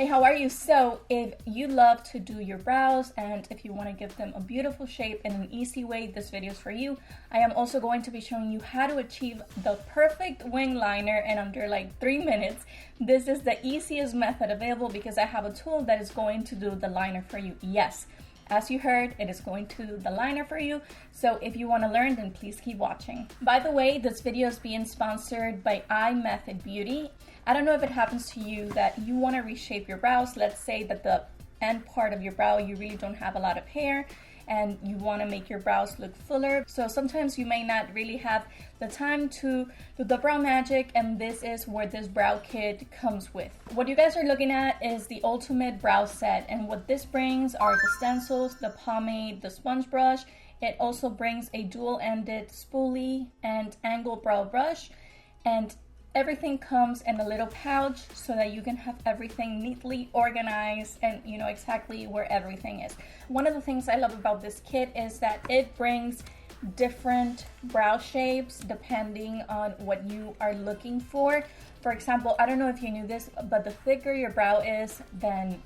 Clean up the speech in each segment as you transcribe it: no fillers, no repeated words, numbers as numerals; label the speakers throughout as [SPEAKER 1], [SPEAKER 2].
[SPEAKER 1] Hey, how are you? So if you love to do your brows and if you want to give them a beautiful shape in an easy way, this video is for you. I am also going to be showing you how to achieve the perfect wing liner in under like 3 minutes. This is the easiest method available because I have a tool that is going to do the liner for you. Yes, as you heard, it is going to do the liner for you. So if you want to learn, then please keep watching. By the way, this video is being sponsored by iMethod Beauty. I don't know if it happens to you that you want to reshape your brows. Let's say that the end part of your brow, you really don't have a lot of hair and you want to make your brows look fuller. So sometimes you may not really have the time to do the brow magic, and this is where this brow kit comes with. What you guys are looking at is the ultimate brow set, and what this brings are the stencils, the pomade, the sponge brush. It also brings a dual-ended spoolie and angle brow brush, and everything comes in a little pouch so that you can have everything neatly organized and you know exactly where everything is. One of the things I love about this kit is that it brings different brow shapes depending on what you are looking for. For example, I don't know if you knew this, but the thicker your brow is, then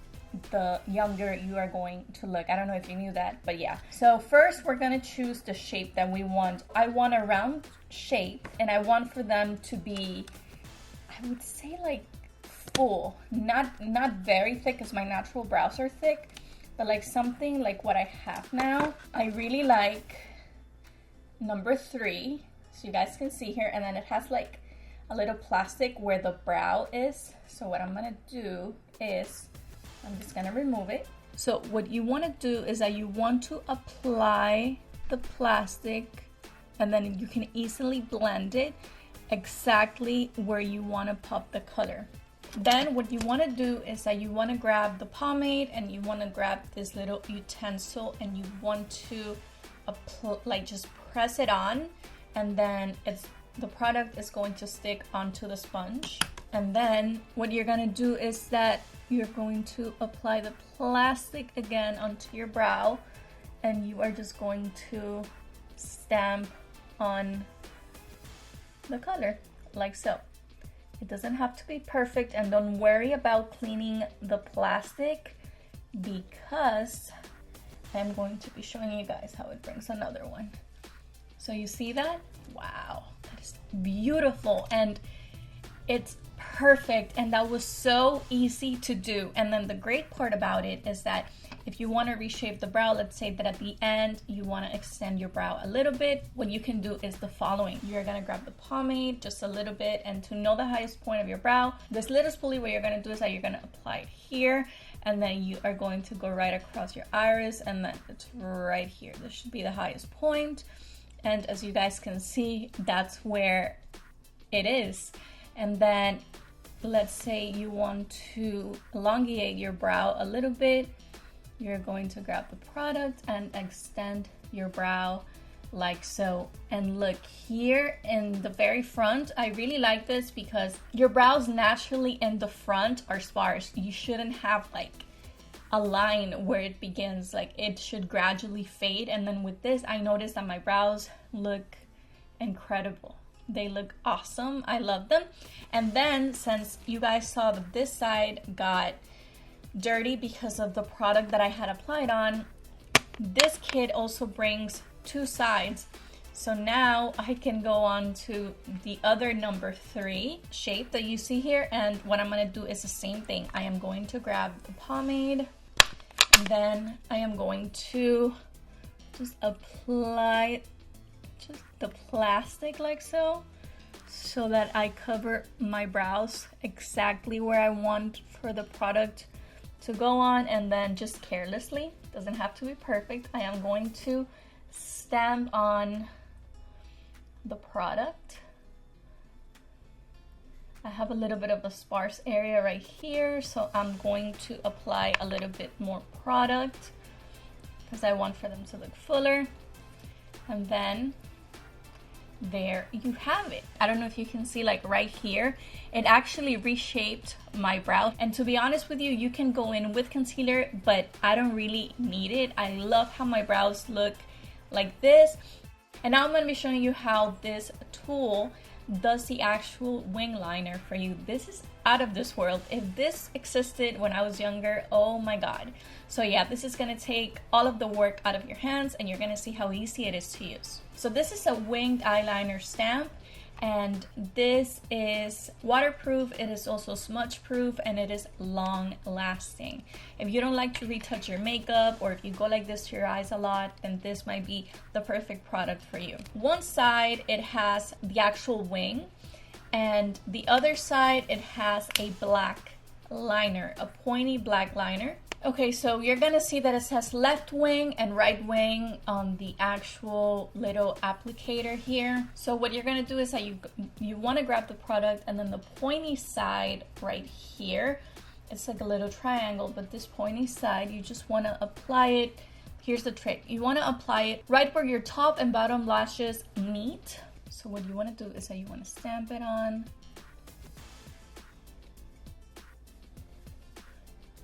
[SPEAKER 1] the younger you are going to look. I don't know if you knew that, but yeah. So first we're gonna choose the shape that we want. I want a round shape and I want for them to be, I would say like full, not very thick because my natural brows are thick, but like something like what I have now. I really like number 3, so you guys can see here, and then it has like a little plastic where the brow is. So what I'm gonna do is I'm just gonna remove it. So what you want to do is that you want to apply the plastic and then you can easily blend it exactly where you want to pop the color. Then what you want to do is that you want to grab the pomade and you want to grab this little utensil and you want to like just press it on, and then the product is going to stick onto the sponge. And then what you're gonna do is that you're going to apply the plastic again onto your brow, and you are just going to stamp on the color like so. It doesn't have to be perfect, and don't worry about cleaning the plastic because I'm going to be showing you guys how it brings another one. So you see that? Wow, that is beautiful, and it's perfect, and that was so easy to do. And then the great part about it is that if you want to reshape the brow, let's say that at the end you want to extend your brow a little bit, what you can do is the following. You're going to grab the pomade just a little bit, and to know the highest point of your brow, this little spoolie, what you're going to do is that you're going to apply it here, and then you are going to go right across your iris, and then it's right here. This should be the highest point, and as you guys can see, that's where it is. And then let's say you want to elongate your brow a little bit, you're going to grab the product and extend your brow like so. And look here in the very front, I really like this because your brows naturally in the front are sparse. You shouldn't have like a line where it begins, like it should gradually fade. And then with this, I noticed that my brows look incredible. They look awesome. I love them. And then since you guys saw that this side got dirty because of the product that I had applied on, this kit also brings 2 sides. So now I can go on to the other number 3 shape that you see here, and what I'm going to do is the same thing. I am going to grab the pomade, and then I am going to just apply just the plastic like so that I cover my brows exactly where I want for the product to go on. And then just carelessly, doesn't have to be perfect, I am going to stamp on the product. I have a little bit of a sparse area right here, so I'm going to apply a little bit more product because I want for them to look fuller. And then there you have it. I don't know if you can see, like right here, it actually reshaped my brow. And to be honest with you, you can go in with concealer, but I don't really need it. I love how my brows look like this. And now I'm going to be showing you how this tool does the actual wing liner for you. This is out of this world. If this existed when I was younger, oh my god. So yeah, this is gonna take all of the work out of your hands, and you're gonna see how easy it is to use. So this is a winged eyeliner stamp, and this is waterproof, it is also smudge proof, and it is long lasting. If you don't like to retouch your makeup, or if you go like this to your eyes a lot, then this might be the perfect product for you. One side, it has the actual wing, and the other side, it has a black liner, a pointy black liner. Okay, so you're gonna see that it says left wing and right wing on the actual little applicator here. So what you're gonna do is that you wanna grab the product, and then the pointy side right here, it's like a little triangle, but this pointy side, you just wanna apply it. Here's the trick. You wanna apply it right where your top and bottom lashes meet. So what you wanna do is that you wanna stamp it on.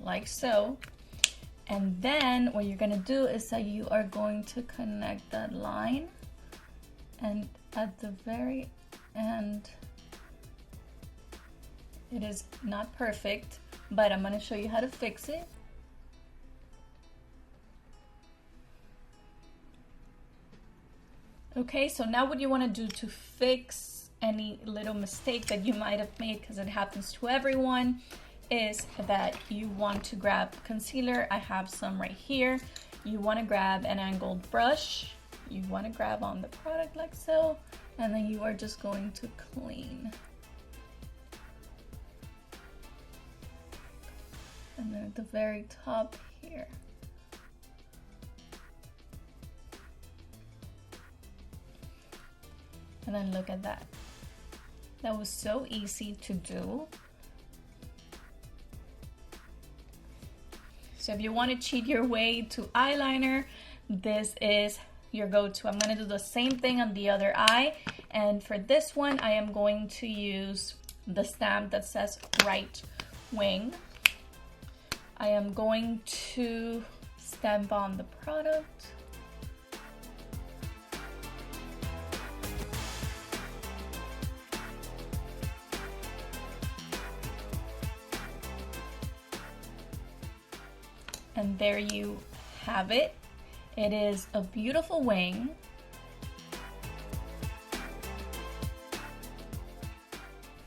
[SPEAKER 1] Like so. And then what you're gonna do is that you are going to connect that line, and at the very end, it is not perfect, but I'm gonna show you how to fix it. Okay, so now what you wanna do to fix any little mistake that you might have made, because it happens to everyone, is that you want to grab concealer. I have some right here. You want to grab an angled brush. You want to grab on the product like so, and then you are just going to clean. And then at the very top here. And then look at that. That was so easy to do. So if you want to cheat your way to eyeliner, this is your go-to. I'm going to do the same thing on the other eye. And for this one, I am going to use the stamp that says right wing. I am going to stamp on the product. And there you have it. It is a beautiful wing.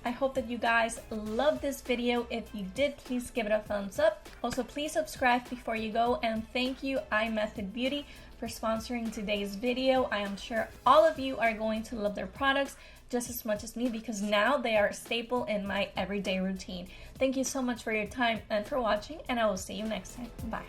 [SPEAKER 1] I hope that you guys loved this video. If you did, please give it a thumbs up. Also, please subscribe before you go, and thank you iMethod Beauty for sponsoring today's video. I am sure all of you are going to love their products just as much as me, because now they are a staple in my everyday routine. Thank you so much for your time and for watching, and I will see you next time. Bye.